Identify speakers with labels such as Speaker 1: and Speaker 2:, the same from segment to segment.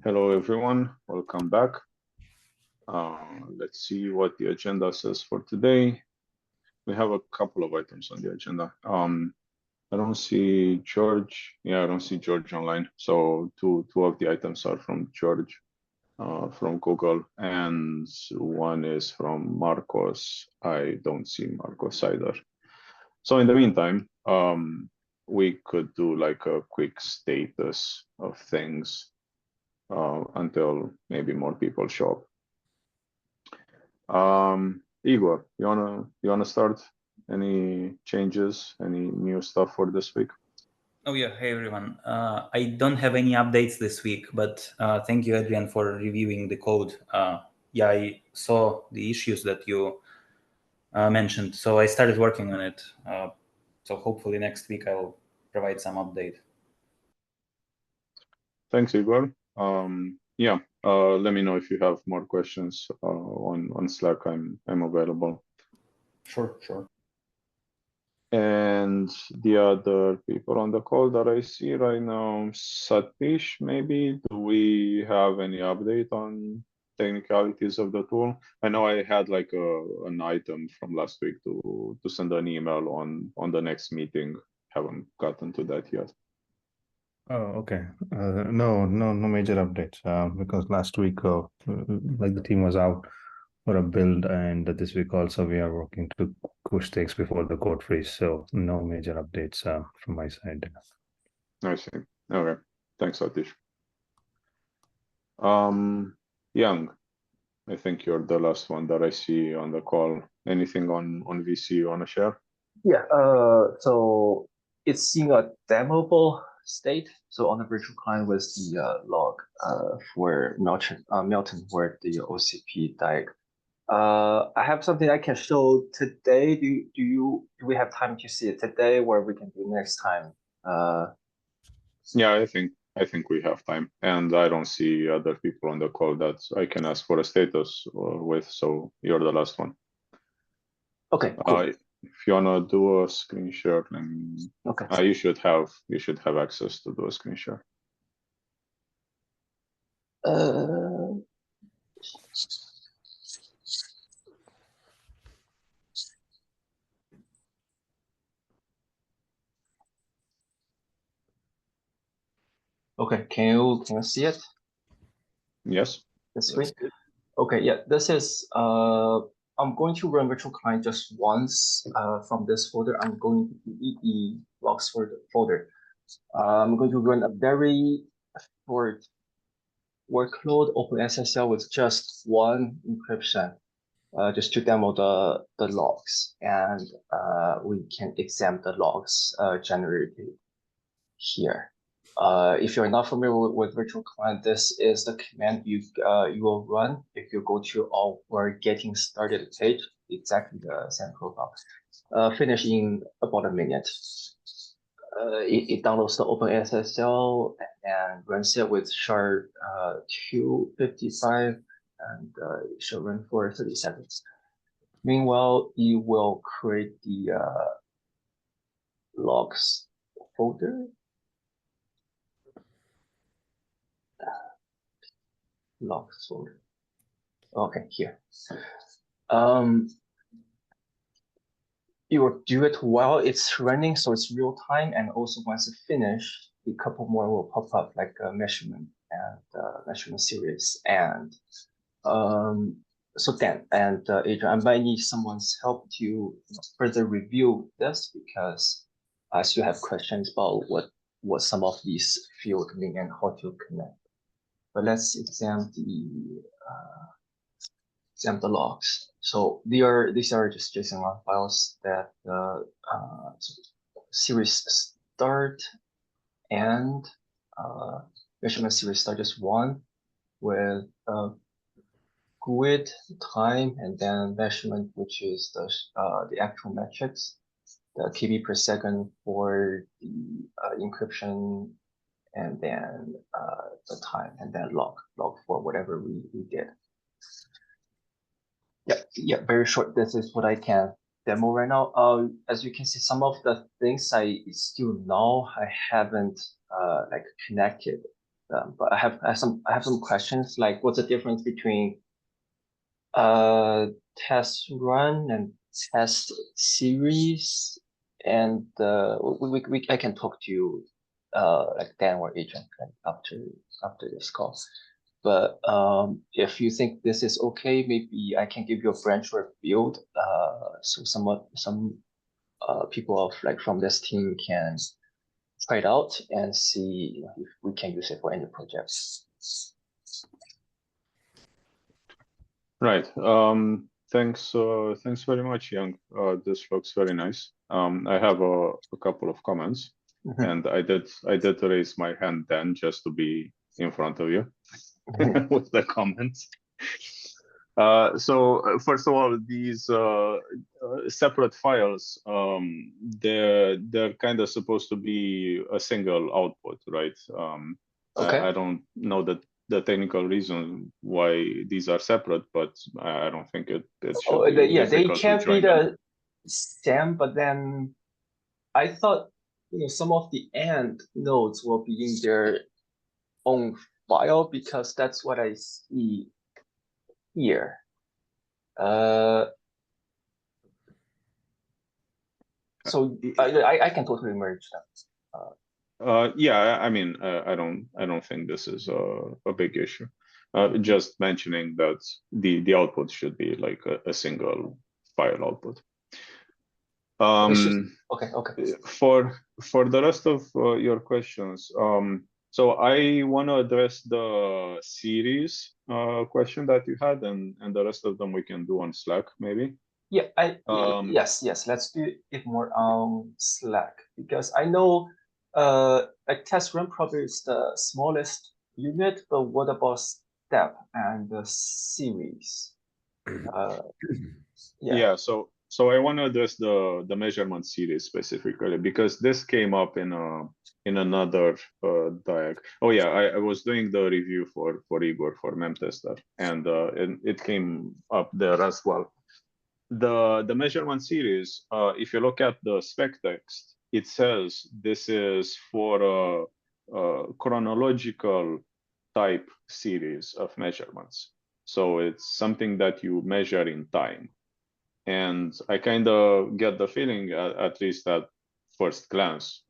Speaker 1: Hello, everyone. Welcome back. Let's see what the agenda says for today. We have a couple of items on the agenda. I don't see George. Yeah, I don't see George online. So two of the items are from George from Google, and one is from Marcos. I don't see Marcos either. So in the meantime, we could do like a quick status of things until maybe more people show up. Igor, you wanna start? Any changes? Any new stuff for this week?
Speaker 2: Oh yeah, hey everyone. I don't have any updates this week, but thank you, Adrian, for reviewing the code. Yeah, I saw the issues that you mentioned, so I started working on it. So hopefully next week I'll provide some update.
Speaker 1: Thanks, Igor. Yeah, let me know if you have more questions on Slack. I'm available.
Speaker 2: Sure.
Speaker 1: And the other people on the call that I see right now, Satish, maybe. Do we have any update on technicalities of the tool? I know I had like an item from last week to send an email on the next meeting. Haven't gotten to that yet.
Speaker 3: Oh, okay. No major updates. Because last week, like the team was out for a build, and this week also we are working to push things before the code freeze. So no major updates from my side.
Speaker 1: I see. Okay. Thanks, Satish. Young, I think you're the last one that I see on the call. Anything on VC you want to share?
Speaker 4: Yeah, so it's in a demoable state. So on the virtual client with the log for Milton for the OCP diagram. I have something I can show today. Do we have time to see it today, or we can do next time?
Speaker 1: Yeah, I think we have time, and I don't see other people on the call that I can ask for a status with. So you're the last one.
Speaker 4: Okay, cool.
Speaker 1: If you wanna do a screen share, then
Speaker 4: Okay.
Speaker 1: you should have access to do a screen share.
Speaker 4: Okay, can you see it?
Speaker 1: Yes.
Speaker 4: This week? Okay, yeah, this is I'm going to run virtual client just once from this folder. I'm going to delete the logs folder. I'm going to run a very short workload OpenSSL with just one encryption, just to demo the logs, and we can examine the logs generated here. If you're not familiar with virtual client, this is the command you will run if you go to our getting started page, exactly the same profile. Finish in about a minute. It downloads the OpenSSL and runs it with shard 255, and it should run for 30 seconds. Meanwhile, you will create the logs folder. Logs folder. Okay, here. You will do it while it's running, so it's real time, and also once it's finished, a couple more will pop up, like a measurement and measurement series. And so Dan and Adrian, I might need someone's help to further review this, because I still have questions about what some of these fields mean and how to connect. But let's examine the logs. So these are just JSON log files that series start and measurement series start just one with GUID time, and then measurement, which is the actual metrics, the KB per second for the encryption, and then the time, and then log for whatever we did. Yeah, very short. This is what I can demo right now. As you can see, some of the things I still know I haven't like connected But I have some questions, like what's the difference between test run and test series? And I can talk to you like Dan or Adrian after this call. But if you think this is okay, maybe I can give you a branch or a build. So some people of like from this team can try it out and see if we can use it for any projects.
Speaker 1: Right. Thanks very much, Young. This looks very nice. I have a couple of comments, and I did raise my hand then just to be in front of you with the comments. So first of all, these separate files, they're kind of supposed to be a single output, right?
Speaker 4: Okay.
Speaker 1: I don't know the technical reason why these are separate, but I don't think it should be
Speaker 4: Yeah, they
Speaker 1: difficult to
Speaker 4: can't be
Speaker 1: join them.
Speaker 4: the same, but then I thought, some of the end nodes will be in their own file because that's what I see here. So I can totally merge them.
Speaker 1: Yeah, I mean, I don't think this is a big issue. Just mentioning that the output should be like a single file output.
Speaker 4: Okay.
Speaker 1: For the rest of your questions, so I want to address the series question that you had, and the rest of them we can do on Slack maybe.
Speaker 4: Yeah, yes. Let's do it more on Slack because I know like test run probably is the smallest unit, but what about step and the series?
Speaker 1: Yeah, so I want to address the measurement series specifically because this came up in another diag. Oh yeah, I was doing the review for Igor for memtester, and it came up there as well. The measurement series, if you look at the spec text, it says this is for a chronological type series of measurements. So it's something that you measure in time. And I kind of get the feeling, at least at first glance,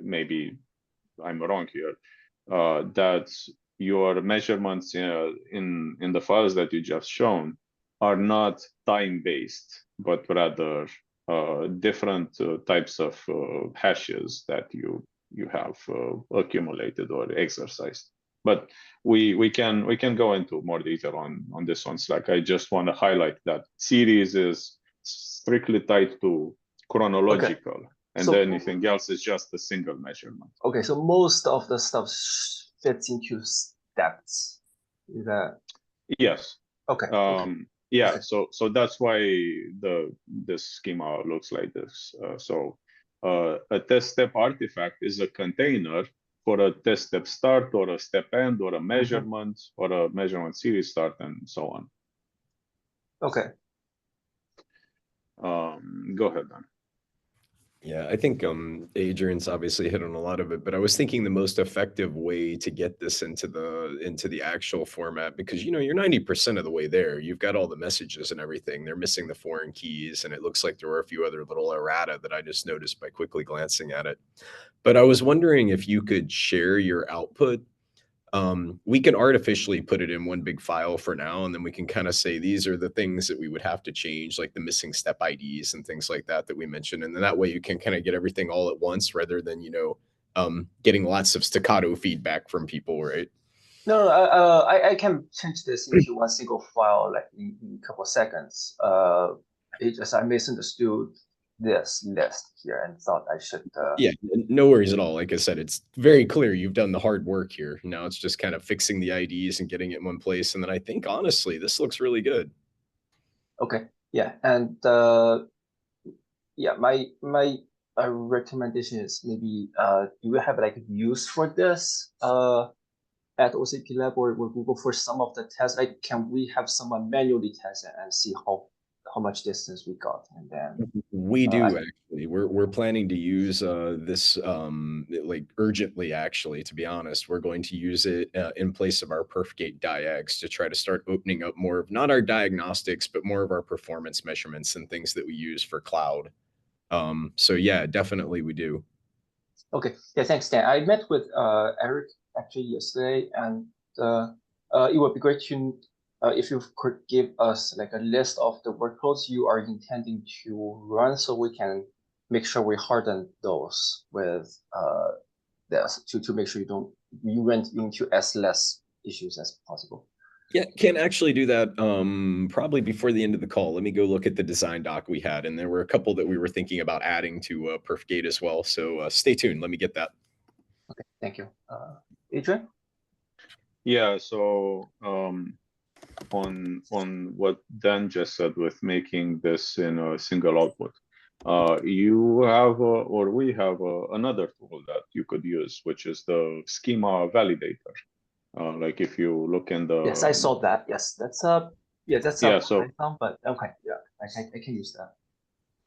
Speaker 1: maybe I'm wrong here, that your measurements in the files that you just shown are not time-based, but rather different types of hashes that you have accumulated or exercised. But we can go into more detail on this on Slack. I just want to highlight that series is strictly tied to chronological. Okay. And so, anything else is just a single measurement.
Speaker 4: Okay, so most of the stuff fits into steps. Is that?
Speaker 1: Yes.
Speaker 4: Okay.
Speaker 1: Yeah.
Speaker 4: Okay.
Speaker 1: So that's why this schema looks like this. A test step artifact is a container for a test step start or a step end or a measurement or a measurement series start and so on.
Speaker 4: Okay.
Speaker 1: Go ahead, Dan.
Speaker 5: Yeah, I think Adrian's obviously hit on a lot of it, but I was thinking the most effective way to get this into the actual format, because you're 90% of the way there. You've got all the messages and everything. They're missing the foreign keys, and it looks like there were a few other little errata that I just noticed by quickly glancing at it. But I was wondering if you could share your output. We can artificially put it in one big file for now, and then we can kind of say these are the things that we would have to change, like the missing step IDs and things like that we mentioned. And then that way you can kind of get everything all at once rather than, getting lots of staccato feedback from people, right?
Speaker 4: No, I can change this into one single file like in a couple of seconds. It just I misunderstood this list here and thought I should.
Speaker 5: Yeah, no worries at all. Like I said, it's very clear you've done the hard work here. Now it's just kind of fixing the IDs and getting it in one place. And then I think honestly, this looks really good.
Speaker 4: Okay, yeah, and yeah, my recommendation is maybe do we have like a use for this at OCP Lab or Google for some of the tests? Like, can we have someone manually test it and see how how much distance we got, and then
Speaker 5: we do actually. We're planning to use this like urgently. Actually, to be honest, we're going to use it in place of our Perfgate diags to try to start opening up more of not our diagnostics, but more of our performance measurements and things that we use for cloud. So yeah, definitely we do.
Speaker 4: Okay, yeah, thanks, Dan. I met with Eric actually yesterday, and it would be great to if you could give us like a list of the workloads you are intending to run, so we can make sure we harden those with this to make sure you run into as less issues as possible.
Speaker 5: Yeah, can actually do that probably before the end of the call. Let me go look at the design doc we had, and there were a couple that we were thinking about adding to Perfgate as well. So stay tuned. Let me get that.
Speaker 4: Okay, thank you. Adrian?
Speaker 1: Yeah, so on what Dan just said with making this in a single output, you have or we have another tool that you could use, which is the schema validator. Like if you look in the
Speaker 4: Yes, I saw that. Yes, that's
Speaker 1: Yeah, so
Speaker 4: Python, but okay, yeah, I can use that.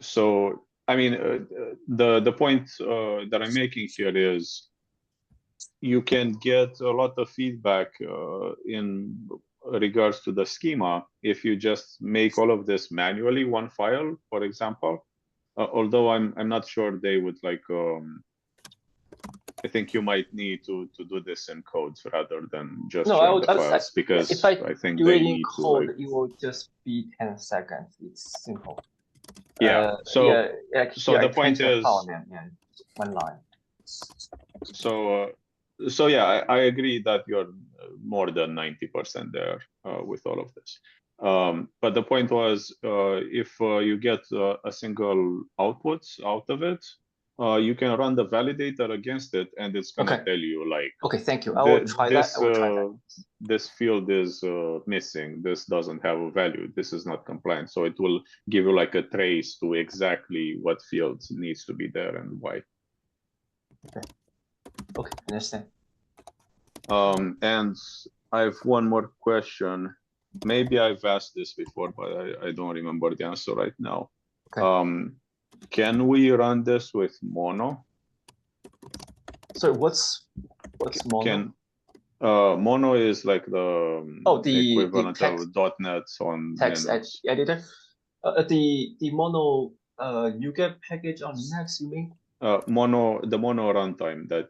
Speaker 1: so I mean the point that I'm making here is you can get a lot of feedback in regards to the schema if you just make all of this manually, one file, for example. Although I'm not sure they would like. I think you might need to do this in codes rather than just
Speaker 4: No,
Speaker 1: share the files, because
Speaker 4: if I
Speaker 1: think
Speaker 4: do
Speaker 1: they
Speaker 4: it in
Speaker 1: need to
Speaker 4: code,
Speaker 1: like.
Speaker 4: it will just be 10 seconds. It's simple.
Speaker 1: Yeah. So
Speaker 4: the
Speaker 1: point is,
Speaker 4: one line.
Speaker 1: So yeah, I agree that you're more than 90% there with all of this. But the point was, if you get a single output out of it, you can run the validator against it, and it's gonna
Speaker 4: Okay.
Speaker 1: tell you like,
Speaker 4: Okay, thank you. I will try that.
Speaker 1: this field is missing. This doesn't have a value. This is not compliant. So it will give you like a trace to exactly what field needs to be there and why.
Speaker 4: Okay, understand.
Speaker 1: And I have one more question. Maybe I've asked this before, but I don't remember the answer right now.
Speaker 4: Okay.
Speaker 1: Can we run this with mono?
Speaker 4: So what's mono?
Speaker 1: Mono is like the equivalent of .NET on
Speaker 4: text
Speaker 1: Linux.
Speaker 4: Editor. The mono NuGet package on Linux, you mean?
Speaker 1: The mono runtime that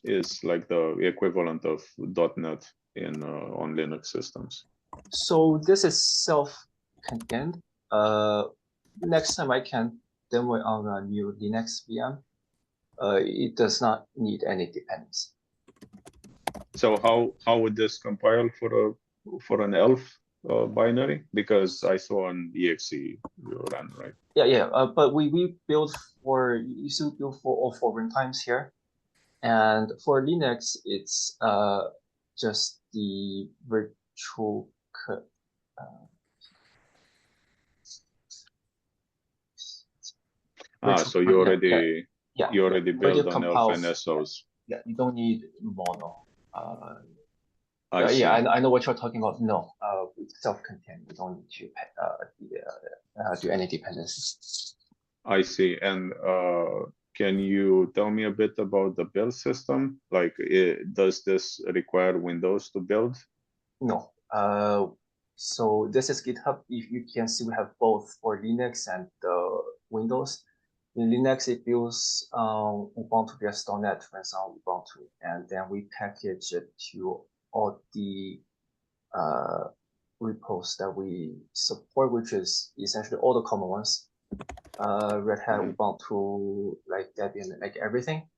Speaker 1: is like the equivalent of .NET in on Linux systems.
Speaker 4: So this is self-contained. Next time I can demo it on a new Linux VM. It does not need any dependency.
Speaker 1: So how would this compile for an ELF binary? Because I saw an exe run, right?
Speaker 4: Yeah. But we build for all 4 runtimes here, and for Linux it's just the virtual.
Speaker 1: So you already built on ELF and SOs.
Speaker 4: Yeah, you don't need mono.
Speaker 1: I see.
Speaker 4: I know what you're talking about. No, it's self-contained. You don't need to do any dependencies.
Speaker 1: I see. And can you tell me a bit about the build system? Like, does this require Windows to build?
Speaker 4: No. So this is GitHub. If you can see, we have both for Linux and Windows. In Linux, it builds Ubuntu VS.NET runs on Ubuntu, and then we package it to all the repos that we support, which is essentially all the common ones. Red Hat, Ubuntu, like Debian, like everything.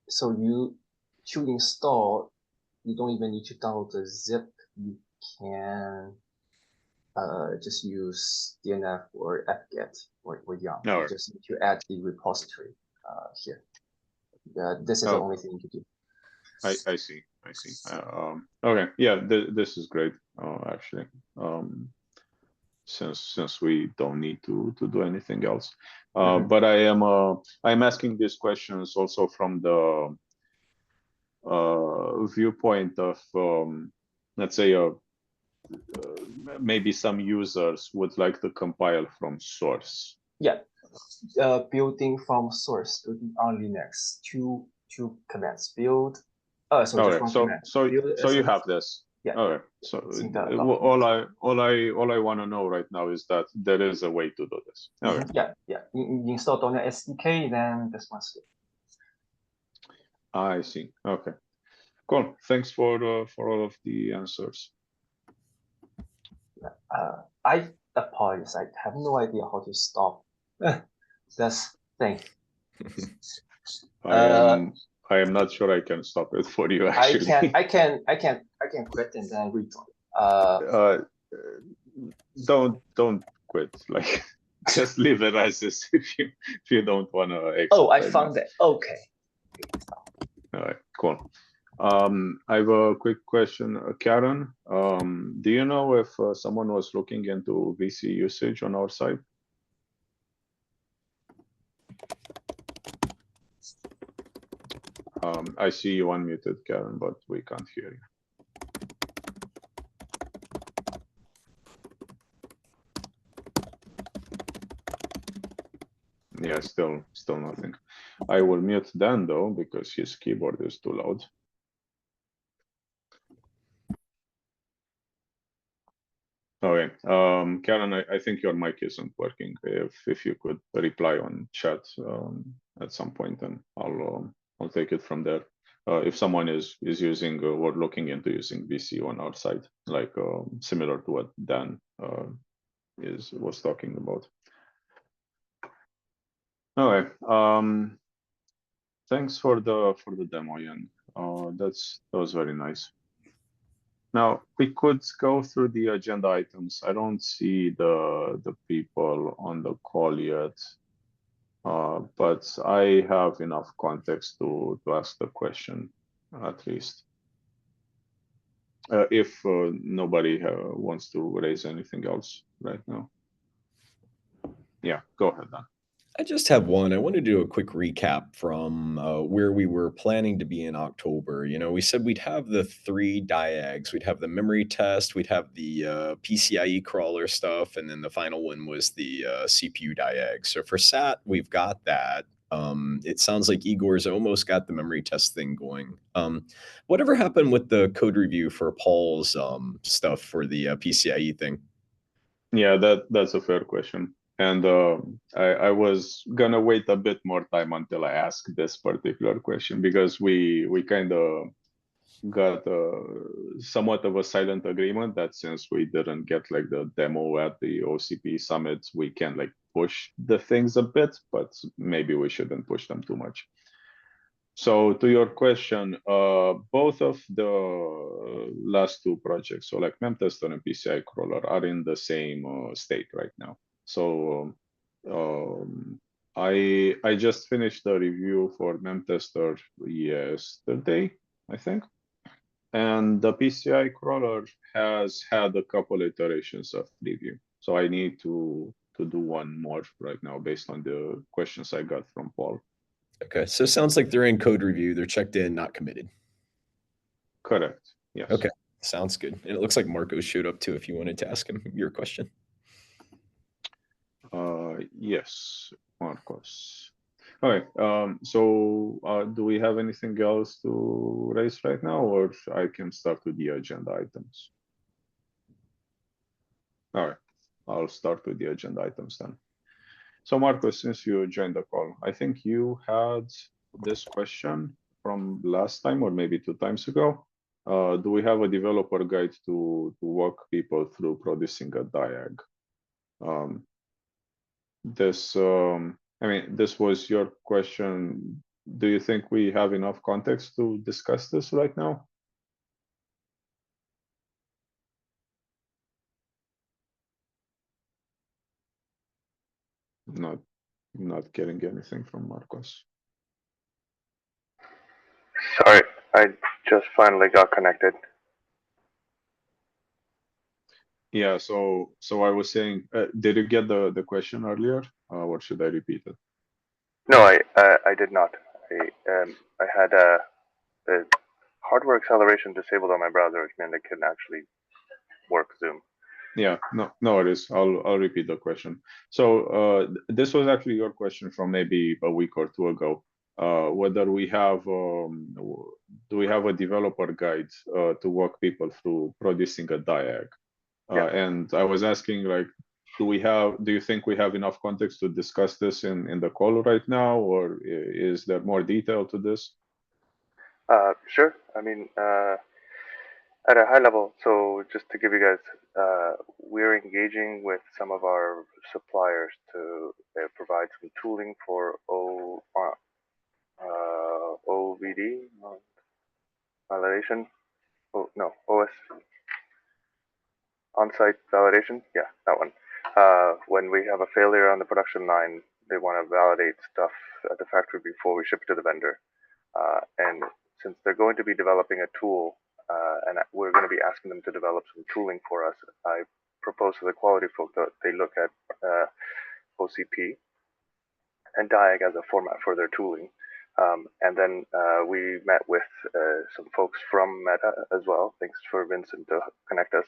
Speaker 4: So to install, you don't even need to download the zip. You can just use DNF or apt-get or YUM. You just need to add the repository here. This is the only thing you can do.
Speaker 1: I see. Okay, yeah, this is great. Actually, since we don't need to do anything else. But I'm asking these questions also from the viewpoint of let's say maybe some users would like to compile from source.
Speaker 4: Yeah, building from source, building on Linux, two commands, build. Sorry, just
Speaker 1: Okay,
Speaker 4: one
Speaker 1: so
Speaker 4: command.
Speaker 1: so
Speaker 4: Build
Speaker 1: so you
Speaker 4: as-
Speaker 1: have this.
Speaker 4: Yeah.
Speaker 1: Okay, so
Speaker 4: It's in the
Speaker 1: all I want to know right now is that there is a way to do this. Okay.
Speaker 4: Yeah. Install .NET SDK, then this one's good.
Speaker 1: I see. Okay, cool. Thanks for all of the answers.
Speaker 4: I apologize. I have no idea how to stop this thing.
Speaker 1: I am not sure I can stop it for you actually.
Speaker 4: I can quit and then rejoin.
Speaker 1: Don't quit. Like just leave it as is if you don't want to.
Speaker 4: Oh, I found it. Okay.
Speaker 1: All right, cool. I have a quick question, Karen. Do you know if someone was looking into VC usage on our side? I see you unmuted, Karen, but we can't hear you. Yeah, still nothing. I will mute Dan though, because his keyboard is too loud. Okay, Karen, I think your mic isn't working. If you could reply on chat at some point, then I'll take it from there. If someone is using or looking into using VC on our side, like similar to what Dan was talking about. Okay, thanks for the demo, Ian. That was very nice. Now we could go through the agenda items. I don't see the people on the call yet, but I have enough context to ask the question at least. If nobody wants to raise anything else right now. Yeah, go ahead then.
Speaker 5: I just have one. I want to do a quick recap from where we were planning to be in October. You know, we said we'd have the 3 diags. We'd have the memory test, we'd have the PCIe crawler stuff, and then the final one was the CPU diag. So for SAT, we've got that. It sounds like Igor's almost got the memory test thing going. Whatever happened with the code review for Paul's stuff for the PCIe thing?
Speaker 1: Yeah, that's a fair question. And I was gonna wait a bit more time until I ask this particular question, because we kind of got somewhat of a silent agreement that since we didn't get like the demo at the OCP summit, we can like push the things a bit, but maybe we shouldn't push them too much. So to your question, both of the last 2 projects, so like memtester and PCI crawler, are in the same state right now. So I just finished the review for memtester yesterday, I think, and the PCI crawler has had a couple iterations of review. So I need to do one more right now based on the questions I got from Paul.
Speaker 5: Okay, so it sounds like they're in code review. They're checked in, not committed.
Speaker 1: Correct. Yes.
Speaker 5: Okay, sounds good. And it looks like Marco showed up too, if you wanted to ask him your question.
Speaker 1: Yes, Marcos. All right. So do we have anything else to raise right now, or I can start with the agenda items? All right, I'll start with the agenda items then. So Marcos, since you joined the call, I think you had this question from last time or maybe 2 times ago. Do we have a developer guide to walk people through producing a diag? I mean, this was your question. Do you think we have enough context to discuss this right now? Not getting anything from Marcos.
Speaker 6: Sorry, I just finally got connected.
Speaker 1: Yeah, so I was saying, did you get the question earlier, or should I repeat it?
Speaker 6: No, I did not. I had a hardware acceleration disabled on my browser, which meant I couldn't actually work Zoom.
Speaker 1: Yeah, no worries. I'll repeat the question. So this was actually your question from maybe a week or two ago. Whether we have do we have a developer guide to walk people through producing a diag?
Speaker 6: Yeah.
Speaker 1: And I was asking, like, do you think we have enough context to discuss this in the call right now, or is there more detail to this?
Speaker 6: Sure. I mean, at a high level, so just to give you guys, we're engaging with some of our suppliers to provide some tooling for OVD validation. Oh no, OS on-site validation. Yeah, that one. When we have a failure on the production line, they want to validate stuff at the factory before we ship it to the vendor. And since they're going to be developing a tool, and we're going to be asking them to develop some tooling for us, I propose to the quality folk that they look at OCP and diag as a format for their tooling. And then we met with some folks from Meta as well. Thanks for Vincent to connect us.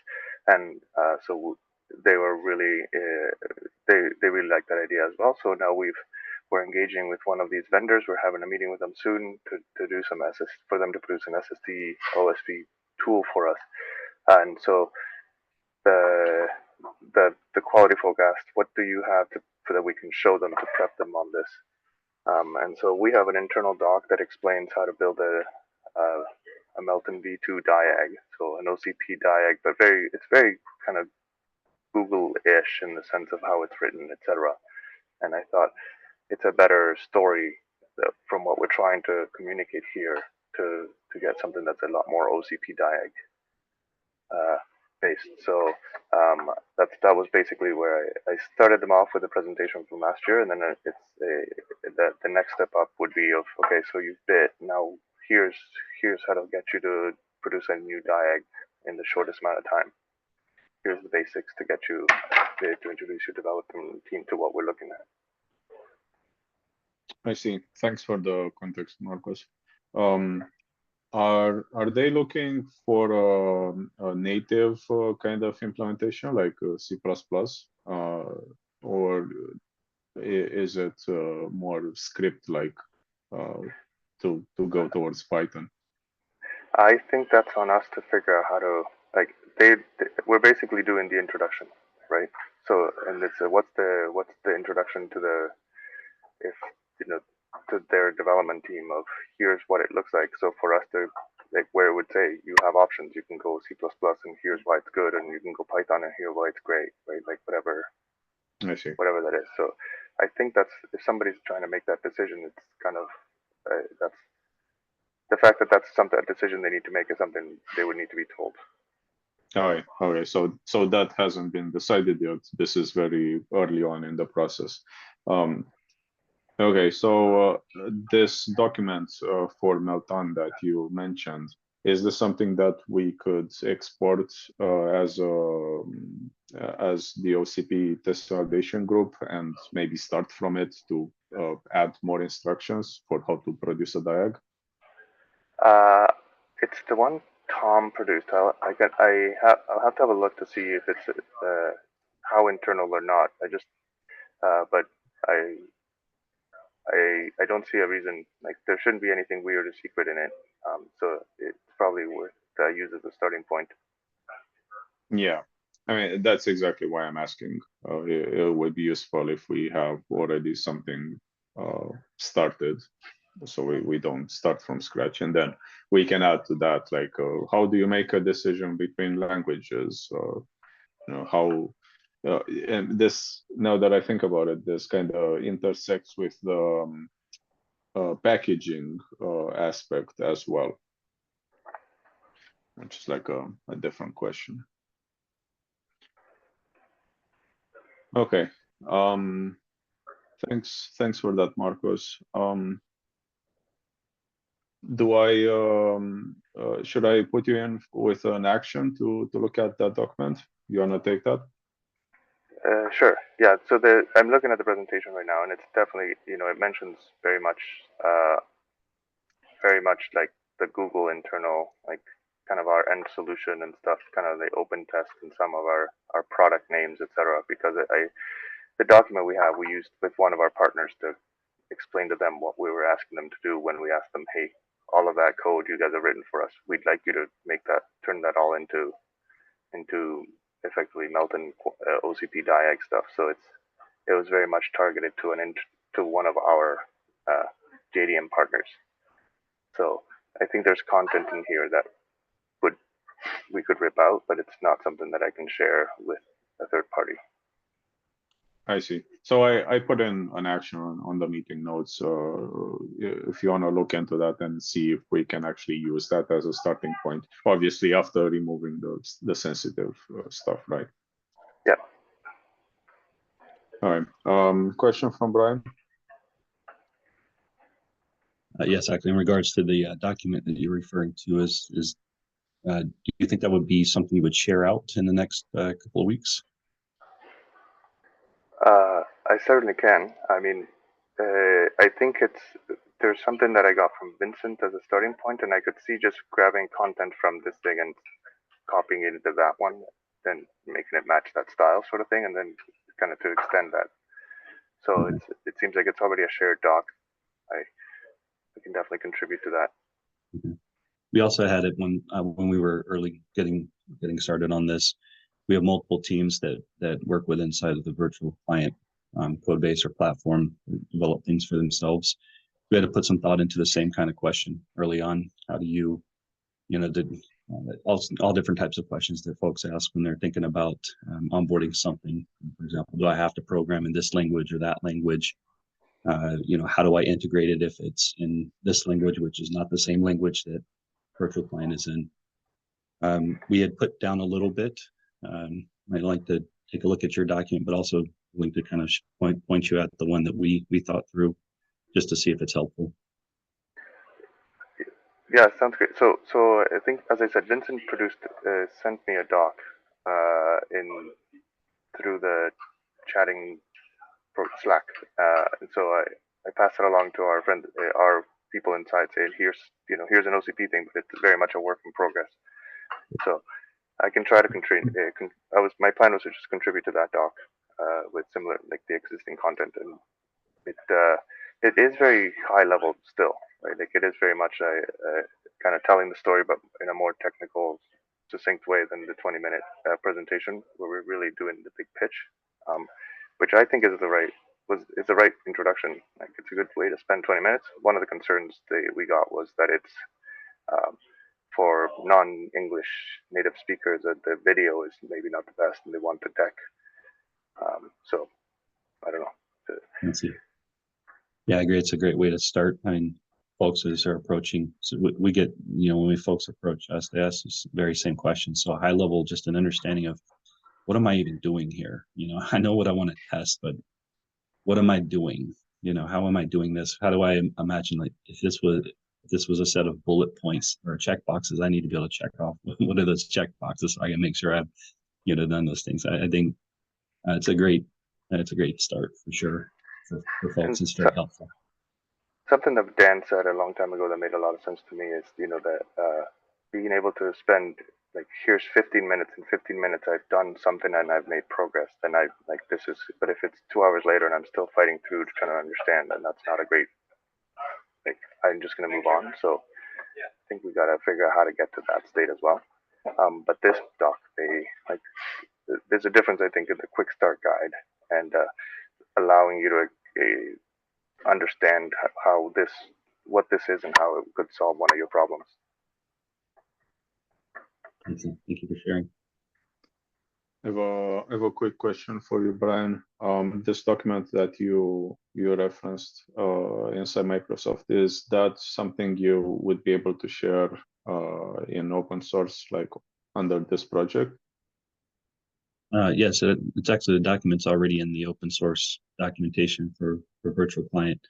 Speaker 6: And so they were really they really liked that idea as well. So now we're engaging with one of these vendors. We're having a meeting with them soon to do some for them to produce an SSD OSP tool for us. And so the quality folk asked, what do you have so that we can show them to prep them on this? And so we have an internal doc that explains how to build a Melton V2 diag, so an OCP diag, but it's very kind of Google-ish in the sense of how it's written, etc. And I thought it's a better story from what we're trying to communicate here to get something that's a lot more OCP diag based. So that was basically where I started them off with a presentation from last year, and then the next step up would be of, okay, so you've bit, now here's how to get you to produce a new diag in the shortest amount of time. Here's the basics to get you to introduce your development team to what we're looking at.
Speaker 1: I see. Thanks for the context, Marcos. Are they looking for a native kind of implementation like C++, or is it more script-like to go towards Python?
Speaker 6: I think that's on us to figure out how to, like, we're basically doing the introduction, right? So, and it's what's the introduction to to their development team of here's what it looks like. So for us to, like, where it would say you have options, you can go C++ and here's why it's good, and you can go Python and here's why it's great, right? Like whatever that is. So I think that's, if somebody's trying to make that decision, it's kind of that's the fact that that's a decision they need to make is something they would need to be told.
Speaker 1: All right. Okay. So that hasn't been decided yet. This is very early on in the process. Okay. So this document for Melton that you mentioned, is this something that we could export as the OCP test validation group and maybe start from it to add more instructions for how to produce a diag?
Speaker 6: It's the one Tom produced. I'll have to have a look to see if it's how internal or not. But I don't see a reason, like, there shouldn't be anything weird or secret in it. So it's probably worth use as a starting point.
Speaker 1: Yeah, I mean, that's exactly why I'm asking. It would be useful if we have already something started, so we don't start from scratch, and then we can add to that, like, how do you make a decision between languages? How, and this, now that I think about it, this kind of intersects with the packaging aspect as well, which is like a different question. Okay. Thanks for that, Marcos. Should I put you in with an action to look at that document? You wanna take that?
Speaker 6: Sure. Yeah. So I'm looking at the presentation right now, and it's definitely, it mentions very much like the Google internal, like kind of our end solution and stuff, kind of the open test and some of our product names, etc. Because the document we have, we used with one of our partners to explain to them what we were asking them to do when we asked them, hey, all of that code you guys have written for us, we'd like you to make that, turn that all into effectively Melton OCP diag stuff. So it was very much targeted to one of our JDM partners. So I think there's content in here that we could rip out, but it's not something that I can share with a third party.
Speaker 1: I see. So I put in an action on the meeting notes. If you want to look into that and see if we can actually use that as a starting point, obviously after removing the sensitive stuff, right?
Speaker 6: Yeah.
Speaker 1: All right. Question from Brian?
Speaker 7: Yes, actually, in regards to the document that you're referring to, do you think that would be something you would share out in the next couple of weeks?
Speaker 6: I certainly can. I mean, I think there's something that I got from Vincent as a starting point, and I could see just grabbing content from this thing and copying it into that one, then making it match that style sort of thing, and then kind of to extend that. So it seems like it's already a shared doc. I can definitely contribute to that.
Speaker 7: We also had it when we were early getting started on this. We have multiple teams that work with inside of the virtual client code base or platform, develop things for themselves. We had to put some thought into the same kind of question early on. How do you all different types of questions that folks ask when they're thinking about onboarding something. For example, do I have to program in this language or that language? How do I integrate it if it's in this language, which is not the same language that virtual client is in? We had put down a little bit. I'd like to take a look at your document, but also willing to kind of point you at the one that we thought through, just to see if it's helpful.
Speaker 6: Yeah, sounds great. So I think, as I said, Vincent sent me a doc through the chatting Slack, and so I passed it along to our friend, our people inside, saying here's an OCP thing, but it's very much a work in progress. So I can try to contribute. My plan was to just contribute to that doc with similar, like the existing content, and it is very high level still, right? Like it is very much kind of telling the story, but in a more technical, succinct way than the 20-minute presentation where we're really doing the big pitch, which I think is the right introduction. Like it's a good way to spend 20 minutes. One of the concerns we got was that it's for non-English native speakers, that the video is maybe not the best and they want the deck. So I don't know.
Speaker 7: Let's see. Yeah, I agree. It's a great way to start. I mean, folks as they're approaching, so we get, when folks approach us, they ask this very same question. So high level, just an understanding of what am I even doing here? I know what I want to test, but what am I doing? How am I doing this? How do I imagine, like, if this was a set of bullet points or check boxes, I need to be able to check off what are those check boxes so I can make sure I've done those things. I think it's a great start for sure for folks. It's very helpful.
Speaker 6: Something that Dan said a long time ago that made a lot of sense to me is that being able to spend, like, here's 15 minutes. In 15 minutes I've done something and I've made progress. Then but if it's 2 hours later and I'm still fighting through to trying to understand, then that's not a great, like, I'm just going to move on. So I think we got to figure out how to get to that state as well. But this doc, there's a difference, I think, in the quick start guide and allowing you to understand what this is and how it could solve one of your problems.
Speaker 7: Thank you for sharing.
Speaker 1: I have a quick question for you, Brian. This document that you referenced inside Microsoft, is that something you would be able to share in open source, like under this project?
Speaker 7: Yes, it's actually the document's already in the open source documentation for virtual client.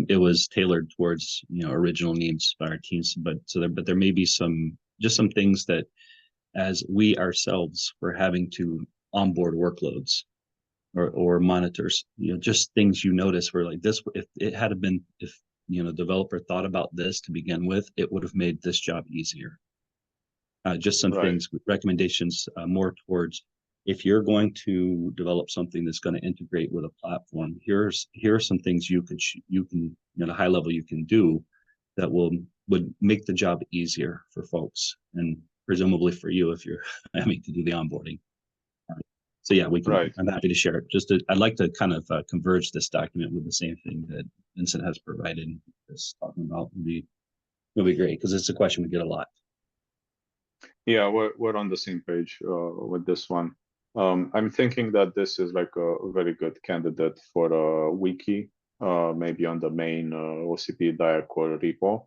Speaker 7: It was tailored towards original needs by our teams, but there may be some things that, as we ourselves were having to onboard workloads or monitors, just things notice were like this. If developer thought about this to begin with, it would have made this job easier. just some things, recommendations more towards if you're going to develop something that's going to integrate with a platform. Here are some things you can at a high level you can do that would make the job easier for folks, and presumably for you if you're having to do the onboarding. So yeah, we can. I'm happy to share it. I'd like to kind of converge this document with the same thing that Vincent has provided. This talking about would be great because it's a question we get a lot.
Speaker 1: Yeah, we're on the same page with this one. I'm thinking that this is like a very good candidate for a wiki, maybe on the main OCP DIAG core repo.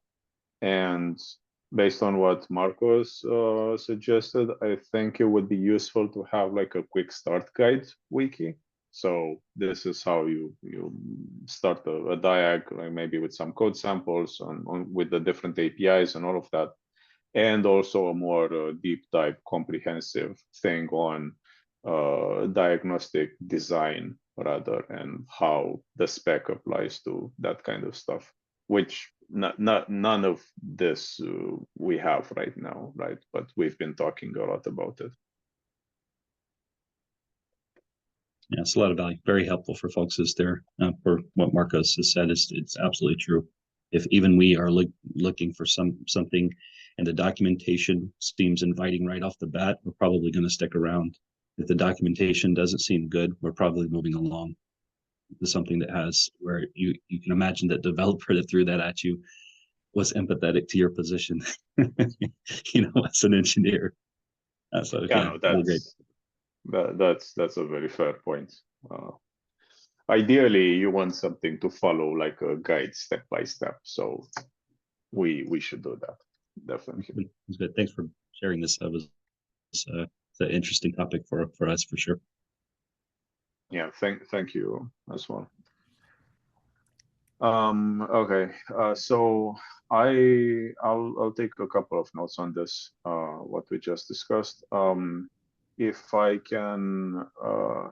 Speaker 1: And based on what Marcos suggested, I think it would be useful to have like a quick start guide wiki. So this is how you start a DIAG, like maybe with some code samples with the different APIs and all of that. And also a more deep dive comprehensive thing on diagnostic design rather, and how the spec applies to that kind of stuff, which none of this we have right now, right? But we've been talking a lot about it.
Speaker 7: Yeah, it's a lot of value. Very helpful for folks as there for what Marcos has said. It's absolutely true. If even we are looking for something and the documentation seems inviting right off the bat, we're probably going to stick around. If the documentation doesn't seem good, we're probably moving along to something that has where you can imagine that developer that threw that at you was empathetic to your position, as an engineer. So yeah,
Speaker 1: that's a very fair point. Ideally, you want something to follow like a guide step by step. So we should do that. Definitely.
Speaker 7: That's good. Thanks for sharing this. That was an interesting topic for us for sure.
Speaker 1: Yeah, thank you as well. Okay, so I'll take a couple of notes on this, what we just discussed. If I can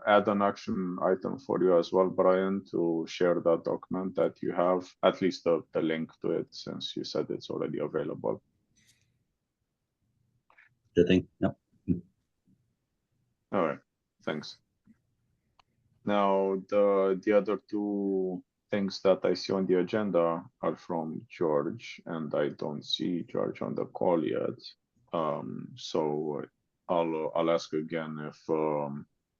Speaker 1: add an action item for you as well, Brian, to share that document that you have, at least the link to it, since you said it's already available.
Speaker 7: Good thing. Yep.
Speaker 1: All right, thanks. Now, the other two things that I see on the agenda are from George, and I don't see George on the call yet. So I'll ask again if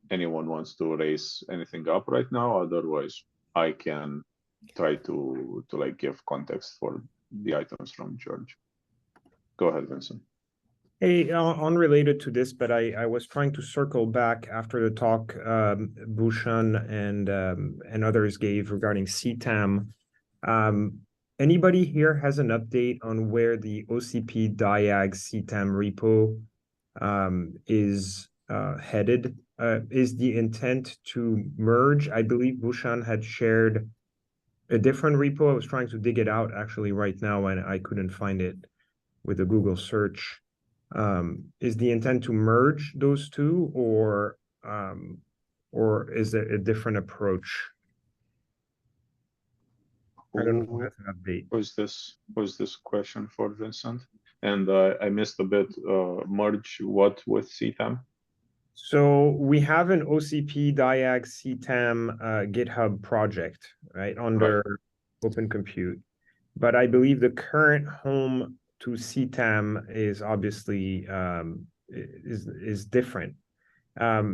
Speaker 1: anyone wants to raise anything up right now. Otherwise, I can try to like give context for the items from George. Go ahead, Vincent.
Speaker 8: Hey, unrelated to this, but I was trying to circle back after the talk Bhushan and others gave regarding CTAM. Anybody here has an update on where the OCP DIAG CTAM repo is headed? Is the intent to merge? I believe Bhushan had shared a different repo. I was trying to dig it out actually right now, and I couldn't find it with a Google search. Is the intent to merge those two, or is there a different approach? I don't know if that's an update.
Speaker 1: Was this question for Vincent? And I missed a bit. Merge what with CTAM?
Speaker 8: So we have an OCP DIAG CTAM GitHub project, right, under Open Compute. But I believe the current home to CTAM is obviously is different.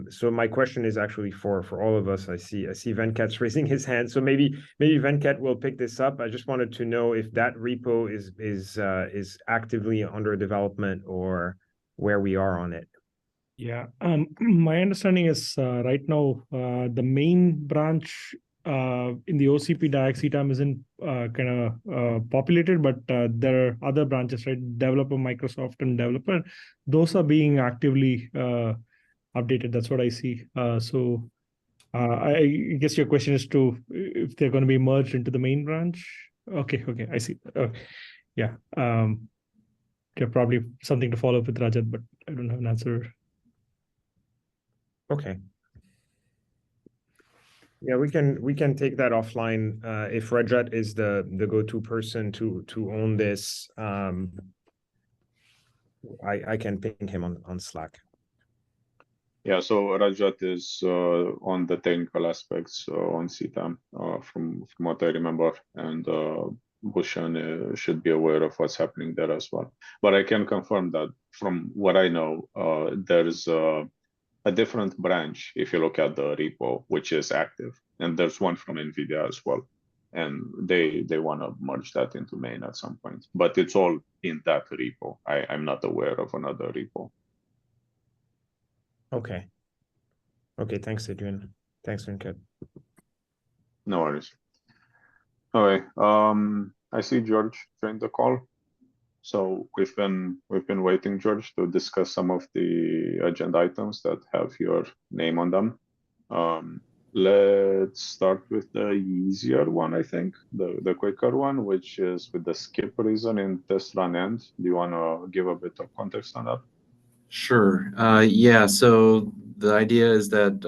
Speaker 8: So my question is actually for all of us. I see Venkat's raising his hand. So maybe Venkat will pick this up. I just wanted to know if that repo is actively under development or where we are on it.
Speaker 9: Yeah, my understanding is right now the main branch in the OCP DIAG CTAM isn't kind of populated, but there are other branches, right? Developer, Microsoft, and developer. Those are being actively updated. That's what I see. So I guess your question is if they're going to be merged into the main branch. Okay, I see. Yeah, probably something to follow up with Rajat, but I don't have an answer.
Speaker 8: Okay. Yeah, we can take that offline. If Rajat is the go-to person to own this, I can ping him on Slack.
Speaker 1: Yeah, so Rajat is on the technical aspects on CTAM from what I remember, and Bhushan should be aware of what's happening there as well. But I can confirm that from what I know, there's a different branch if you look at the repo, which is active, and there's one from NVIDIA as well. And they want to merge that into main at some point, but it's all in that repo. I'm not aware of another repo.
Speaker 8: Okay. Okay, thanks, Adrian. Thanks, Venkat.
Speaker 1: No worries. All right. I see George joined the call. So we've been waiting, George, to discuss some of the agenda items that have your name on them. Let's start with the easier one, I think, the quicker one, which is with the skip reason in test run end. Do you want to give a bit of context on that?
Speaker 10: Sure. Yeah. So the idea is that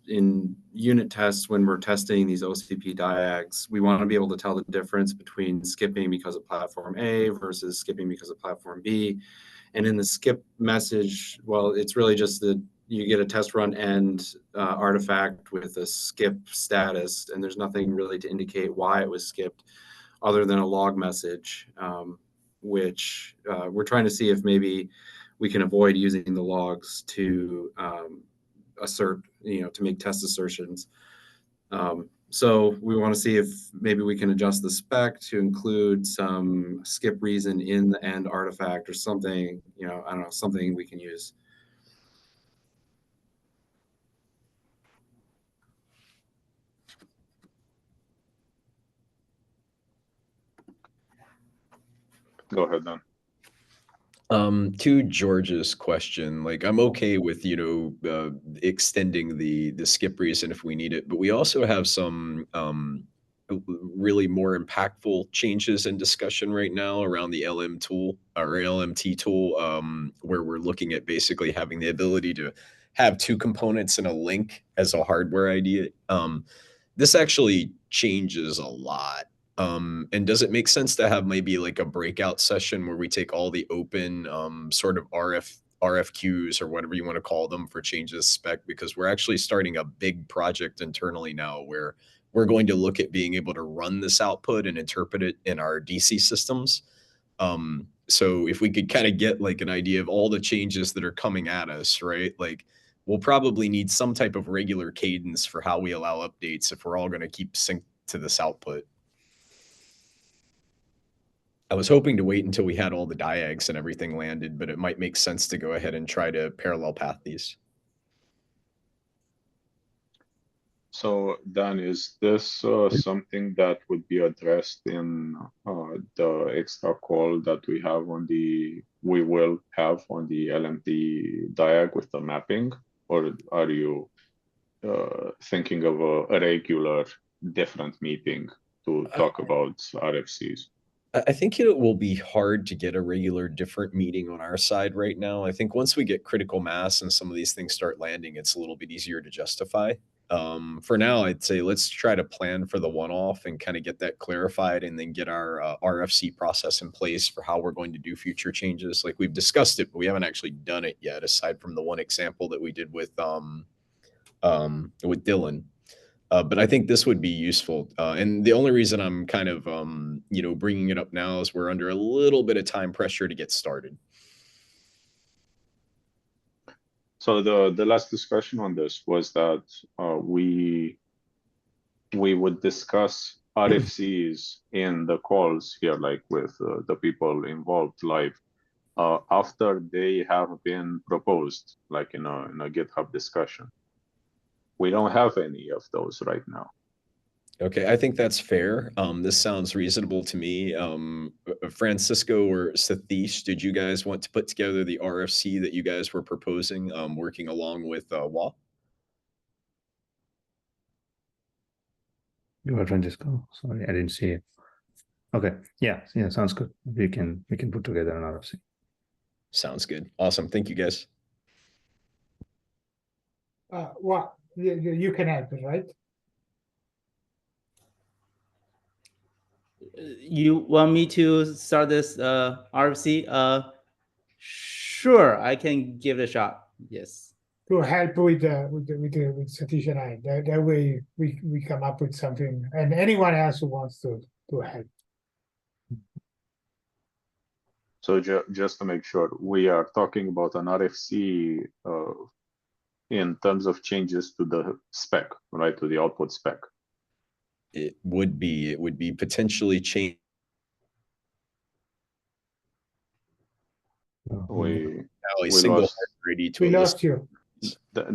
Speaker 10: in unit tests, when we're testing these OCP diags, we want to be able to tell the difference between skipping because of platform A versus skipping because of platform B. And in the skip message, well, it's really just that you get a test run end artifact with a skip status, and there's nothing really to indicate why it was skipped other than a log message, which we're trying to see if maybe we can avoid using the logs to assert, to make test assertions. So we want to see if maybe we can adjust the spec to include some skip reason in the end artifact or something, I don't know, something we can use.
Speaker 1: Go ahead, Dan.
Speaker 5: To George's question, like I'm okay with extending the skip reason if we need it, but we also have some really more impactful changes in discussion right now around the LM tool or LMT tool, where we're looking at basically having the ability to have two components and a link as a hardware ID. This actually changes a lot. And does it make sense to have maybe like a breakout session where we take all the open sort of RFQs or whatever you want to call them for changes spec? Because we're actually starting a big project internally now where we're going to look at being able to run this output and interpret it in our DC systems. So if we could kind of get like an idea of all the changes that are coming at us, right? Like we'll probably need some type of regular cadence for how we allow updates if we're all going to keep synced to this output. I was hoping to wait until we had all the diags and everything landed, but it might make sense to go ahead and try to parallel path these.
Speaker 1: So Dan, is this something that would be addressed in the extra call that we will have on the LMT diag with the mapping, or are you thinking of a regular different meeting to talk about RFCs?
Speaker 5: I think it will be hard to get a regular different meeting on our side right now. I think once we get critical mass and some of these things start landing, it's a little bit easier to justify. For now, I'd say let's try to plan for the one-off and kind of get that clarified and then get our RFC process in place for how we're going to do future changes. Like we've discussed it, but we haven't actually done it yet, aside from the one example that we did with Dylan. But I think this would be useful. And the only reason I'm kind of, bringing it up now is we're under a little bit of time pressure to get started.
Speaker 1: So the last discussion on this was that we would discuss RFCs in the calls here, like with the people involved live, after they have been proposed, like in a GitHub discussion. We don't have any of those right now.
Speaker 5: Okay, I think that's fair. This sounds reasonable to me. Francisco or Satish, did you guys want to put together the RFC that you guys were proposing, working along with WA?
Speaker 3: You are Francisco. Sorry, I didn't see it. Okay, yeah, sounds good. We can put together an RFC.
Speaker 5: Sounds good. Awesome. Thank you, guys.
Speaker 11: Well, you can help, right?
Speaker 12: You want me to start this RFC? Sure, I can give it a shot. Yes.
Speaker 11: To help with Satish and I. That way we come up with something, and anyone else who wants to help.
Speaker 1: So just to make sure, we are talking about an RFC in terms of changes to the spec, right? To the output spec.
Speaker 5: It would be potentially change.
Speaker 1: We
Speaker 5: Now a single
Speaker 1: lost.
Speaker 5: hardware ID to
Speaker 11: We
Speaker 5: a
Speaker 11: lost
Speaker 5: list.
Speaker 11: you.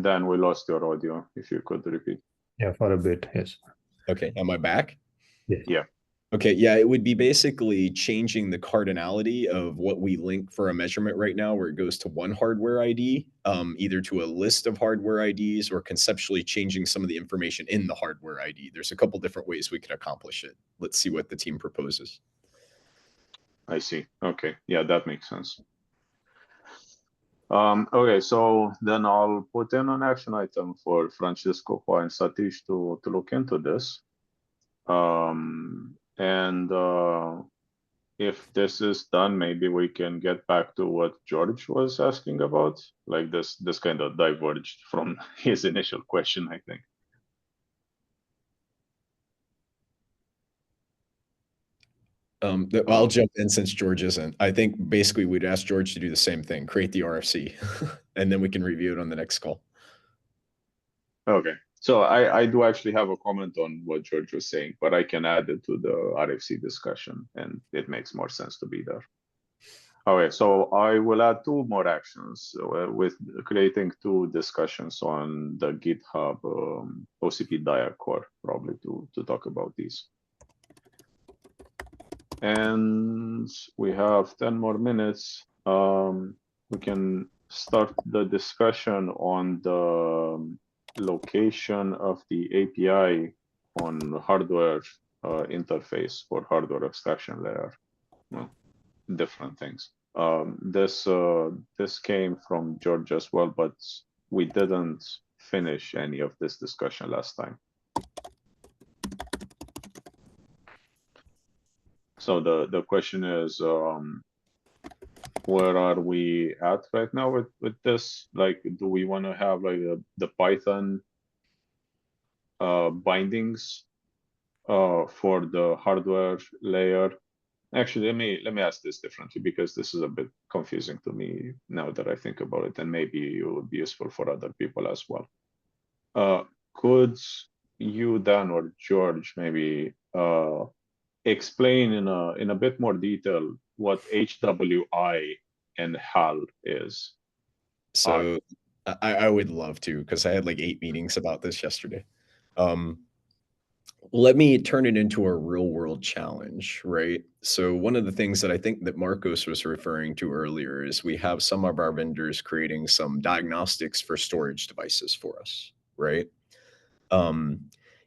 Speaker 1: Dan, we lost your audio. If you could repeat.
Speaker 3: Yeah, for a bit, yes.
Speaker 5: Okay, am I back?
Speaker 3: Yes.
Speaker 1: Yeah.
Speaker 5: Okay, yeah, it would be basically changing the cardinality of what we link for a measurement right now, where it goes to one hardware ID, either to a list of hardware IDs or conceptually changing some of the information in the hardware ID. There's a couple different ways we can accomplish it. Let's see what the team proposes.
Speaker 1: I see. Okay. Yeah, that makes sense. Okay, so then I'll put in an action item for Francisco, Hua, and Satish to look into this. And if this is done, maybe we can get back to what George was asking about. Like this kind of diverged from his initial question, I think.
Speaker 5: I'll jump in since George isn't. I think basically we'd ask George to do the same thing, create the RFC, and then we can review it on the next call. Okay.
Speaker 1: So I do actually have a comment on what George was saying, but I can add it to the RFC discussion, and it makes more sense to be there. Okay, so I will add two more actions with creating two discussions on the GitHub OCP diag core, probably to talk about these. And we have 10 more minutes. We can start the discussion on the location of the API on hardware interface for hardware abstraction layer. Well, different things. This came from George as well, but we didn't finish any of this discussion last time. So the question is, where are we at right now with this? Like, do we want to have like the Python bindings for the hardware layer? Actually, let me ask this differently, because this is a bit confusing to me now that I think about it, and maybe it would be useful for other people as well. Could you, Dan, or George, maybe explain in a bit more detail what HWI and HAL is?
Speaker 5: So I would love to, because I had like 8 meetings about this yesterday. Let me turn it into a real world challenge, right? So one of the things that I think that Marcos was referring to earlier is we have some of our vendors creating some diagnostics for storage devices for us, right?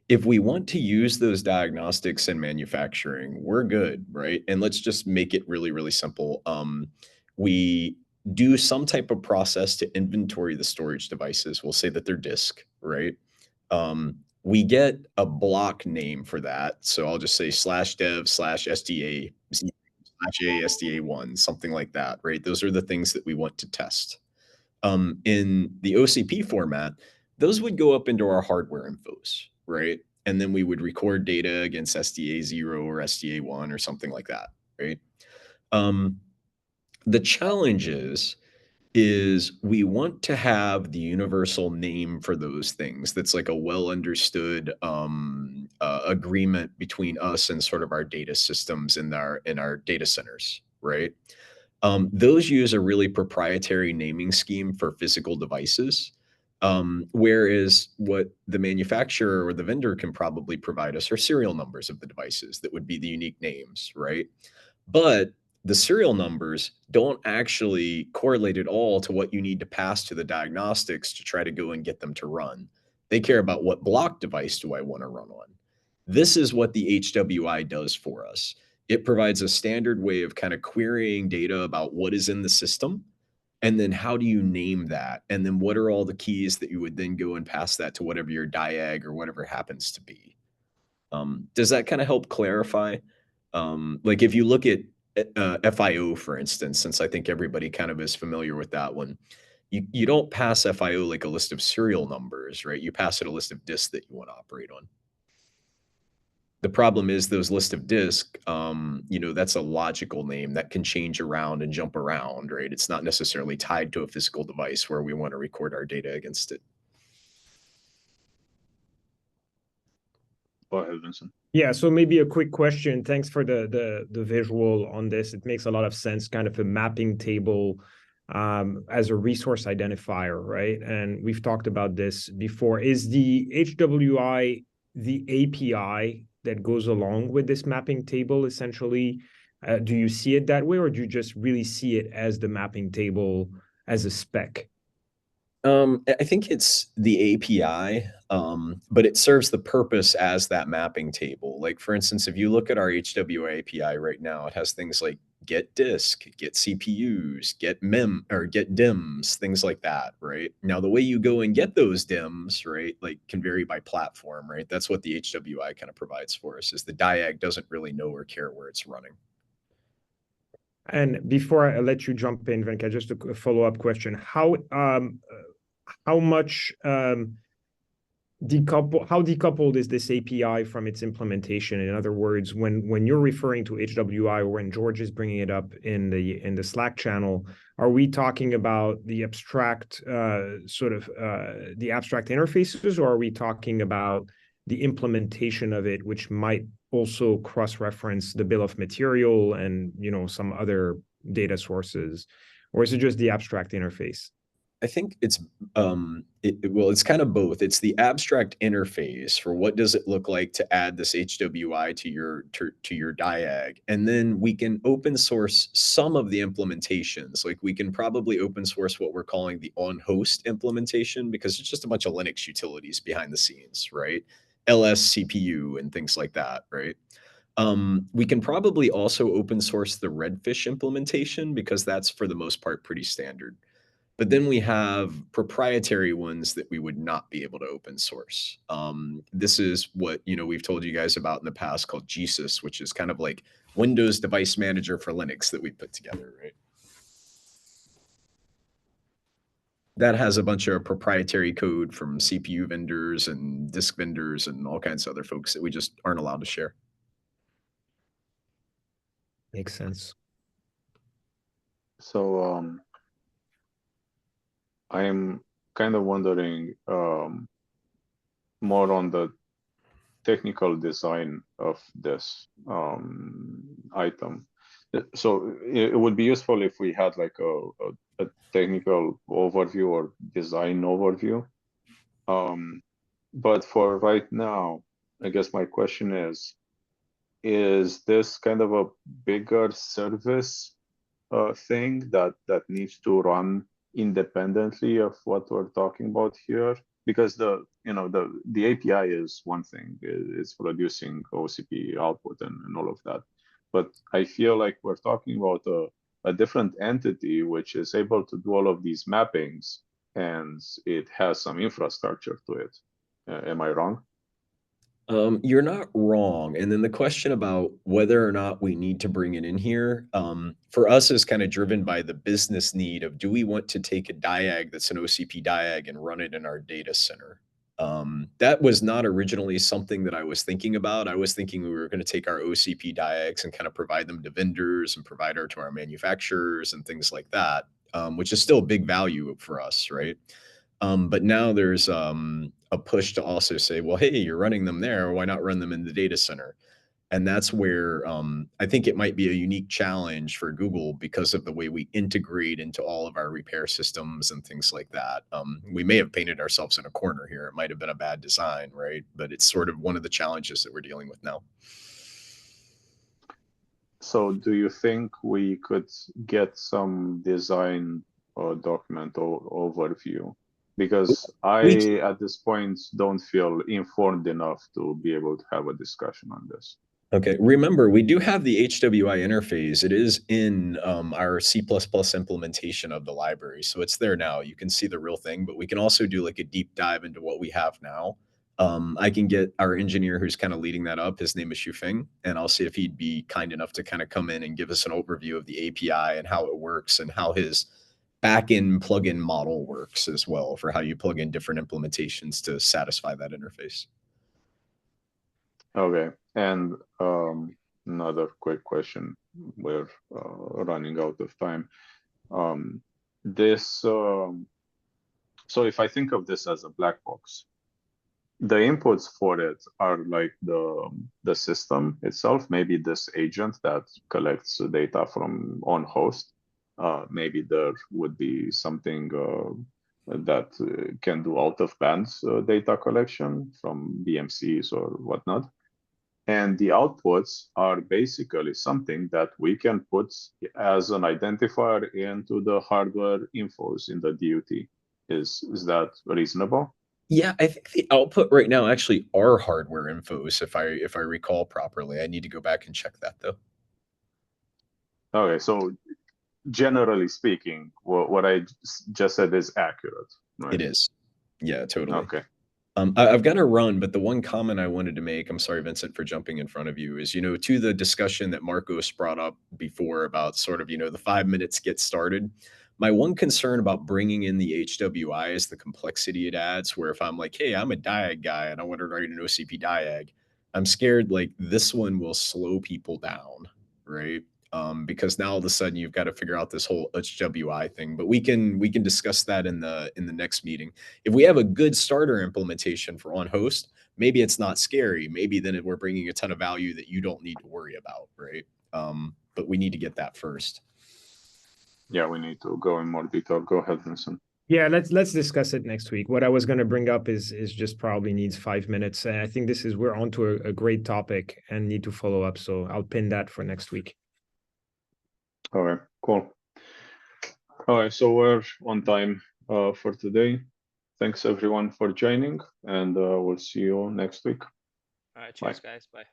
Speaker 5: If we want to use those diagnostics in manufacturing, we're good, right? And let's just make it really, really simple. We do some type of process to inventory the storage devices. We'll say that they're disk, right? We get a block name for that. So I'll just say /dev/SDA /ASDA1, something like that, right? Those are the things that we want to test. In the OCP format, those would go up into our hardware infos, right? And then we would record data against SDA0 or SDA1 or something like that, right? The challenge is we want to have the universal name for those things that's like a well understood agreement between us and sort of our data systems in our data centers, right? Those use a really proprietary naming scheme for physical devices, whereas what the manufacturer or the vendor can probably provide us are serial numbers of the devices that would be the unique names, right? But the serial numbers don't actually correlate at all to what you need to pass to the diagnostics to try to go and get them to run. They care about what block device do I want to run on. This is what the HWI does for us. It provides a standard way of kind of querying data about what is in the system, and then how do you name that? And then what are all the keys that you would then go and pass that to whatever your diag or whatever happens to be? Does that kind of help clarify? Like if you look at FIO, for instance, since I think everybody kind of is familiar with that one. You don't pass FIO like a list of serial numbers, right? You pass it a list of disks that you want to operate on. The problem is those list of disk, that's a logical name that can change around and jump around, right? It's not necessarily tied to a physical device where we want to record our data against it.
Speaker 1: Go ahead, Vincent.
Speaker 8: Yeah, so maybe a quick question. Thanks for the visual on this. It makes a lot of sense, kind of a mapping table as a resource identifier, right? And we've talked about this before. Is the HWI the API that goes along with this mapping table, essentially? Do you see it that way, or do you just really see it as the mapping table as a spec?
Speaker 5: I think it's the API, but it serves the purpose as that mapping table. Like, for instance, if you look at our HWI API right now, it has things like get disk, get CPUs, get mem or get DIMMs, things like that, right? Now, the way you go and get those DIMMs, right, like can vary by platform, right? That's what the HWI kind of provides for us, is the diag doesn't really know or care where it's running.
Speaker 8: And before I let you jump in, Venkat, just a follow-up question. How much decoupled is this API from its implementation? In other words, when you're referring to HWI, or when George is bringing it up in the Slack channel, are we talking about the abstract the abstract interfaces, or are we talking about the implementation of it, which might also cross-reference the bill of material and some other data sources, or is it just the abstract interface?
Speaker 5: I think it's it's kind of both. It's the abstract interface for what does it look like to add this HWI to your diag, and then we can open source some of the implementations. Like, we can probably open source what we're calling the on-host implementation, because it's just a bunch of Linux utilities behind the scenes, right? LS CPU and things like that, right? We can probably also open source the Redfish implementation, because that's for the most part pretty standard. But then we have proprietary ones that we would not be able to open source. This is what we've told you guys about in the past, called Jesus, which is kind of like Windows Device Manager for Linux that we put together, right? That has a bunch of proprietary code from CPU vendors and disk vendors and all kinds of other folks that we just aren't allowed to share.
Speaker 8: Makes sense.
Speaker 1: So I'm kind of wondering more on the technical design of this item. So it would be useful if we had like a technical overview or design overview. But for right now, I guess my question is this kind of a bigger service thing that needs to run independently of what we're talking about here? Because the API is one thing, it's producing OCP output and all of that, but I feel like we're talking about a different entity which is able to do all of these mappings, and it has some infrastructure to it. Am I wrong?
Speaker 5: You're not wrong. And then the question about whether or not we need to bring it in here, for us, is kind of driven by the business need of, do we want to take a diag that's an OCP diag and run it in our data center? That was not originally something that I was thinking about. I was thinking we were going to take our OCP diags and kind of provide them to vendors and provide her to our manufacturers and things like that, which is still a big value for us, right? But now there's a push to also say, well, hey, you're running them there, why not run them in the data center? And that's where I think it might be a unique challenge for Google, because of the way we integrate into all of our repair systems and things like that. We may have painted ourselves in a corner here. It might have been a bad design, right? But it's sort of one of the challenges that we're dealing with now. So
Speaker 1: do you think we could get some design document overview? Because I, at this point, don't feel informed enough to be able to have a discussion on this.
Speaker 5: Okay, remember, we do have the HWI interface. It is in our C++ implementation of the library. So it's there now. You can see the real thing, but we can also do like a deep dive into what we have now. I can get our engineer who's kind of leading that up. His name is Shufeng, and I'll see if he'd be kind enough to kind of come in and give us an overview of the API and how it works and how his backend plugin model works as well for how you plug in different implementations to satisfy that interface.
Speaker 1: Okay, and another quick question. We're running out of time. So if I think of this as a black box, the inputs for it are like the system itself, maybe this agent that collects data from on host. Maybe there would be something that can do out of bands data collection from BMCs or whatnot. And the outputs are basically something that we can put as an identifier into the hardware infos in the DUT. Is that reasonable?
Speaker 5: Yeah, I think the output right now actually are hardware infos, if I recall properly. I need to go back and check that though.
Speaker 1: Okay, so generally speaking, what I just said is accurate, right?
Speaker 5: It is. Yeah, totally.
Speaker 1: Okay.
Speaker 5: I've got to run, but the one comment I wanted to make, I'm sorry, Vincent, for jumping in front of you, is, to the discussion that Marcos brought up before about sort of, the 5 minutes get started. My one concern about bringing in the HWI is the complexity it adds, where if I'm like, hey, I'm a diag guy and I want to write an OCP diag, I'm scared like this one will slow people down, right? Because now all of a sudden you've got to figure out this whole HWI thing, but we can discuss that in the next meeting. If we have a good starter implementation for on host, maybe it's not scary. Maybe then we're bringing a ton of value that you don't need to worry about, right? But we need to get that first.
Speaker 1: Yeah, we need to go in more detail. Go ahead, Vincent.
Speaker 8: Yeah, let's discuss it next week. What I was going to bring up is just probably needs 5 minutes. And I think we're onto a great topic and need to follow up. So I'll pin that for next week.
Speaker 1: All right, cool. All right, so we're on time for today. Thanks everyone for joining, and we'll see you next week.
Speaker 13: All right, cheers, guys. Bye.